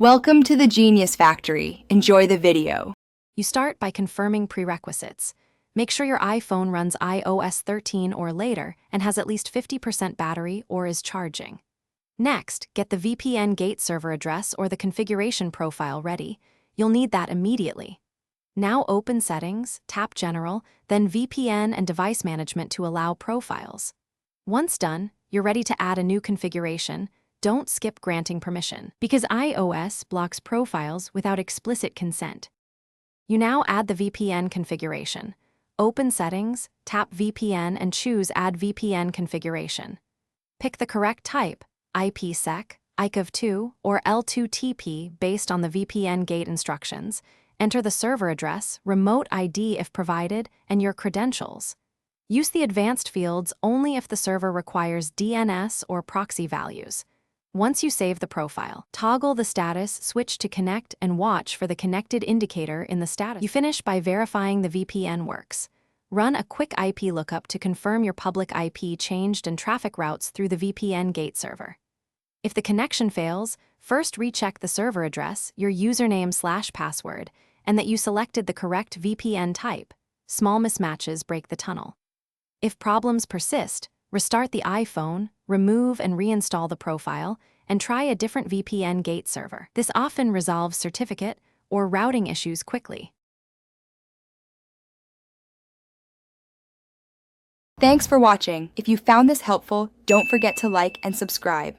Welcome to the Genius Factory. Enjoy the video. You start by confirming prerequisites. Make sure your iPhone runs iOS 13 or later and has at least 50% battery or is charging. Next, get the VPN Gate server address or the configuration profile ready. You'll need that immediately. Now open Settings, tap General, then VPN and Device Management to allow profiles. Once done, you're ready to add a new configuration. Don't skip granting permission, because iOS blocks profiles without explicit consent. You now add the VPN configuration. Open Settings, tap VPN and choose Add VPN Configuration. Pick the correct type, IPsec, ICAV2, or L2TP based on the VPN Gate instructions. Enter the server address, remote ID if provided, and your credentials. Use the advanced fields only if the server requires DNS or proxy values. Once you save the profile, toggle the status switch to Connect and watch for the connected indicator in the status. You finish by verifying the VPN works. Run a quick IP lookup to confirm your public IP changed and traffic routes through the VPN Gate server. If the connection fails, first recheck the server address, your username/password, and that you selected the correct VPN type. Small mismatches break the tunnel. If problems persist, restart the iPhone, remove and reinstall the profile, and try a different VPN Gate server. This often resolves certificate or routing issues quickly. Thanks for watching. If you found this helpful, don't forget to like and subscribe.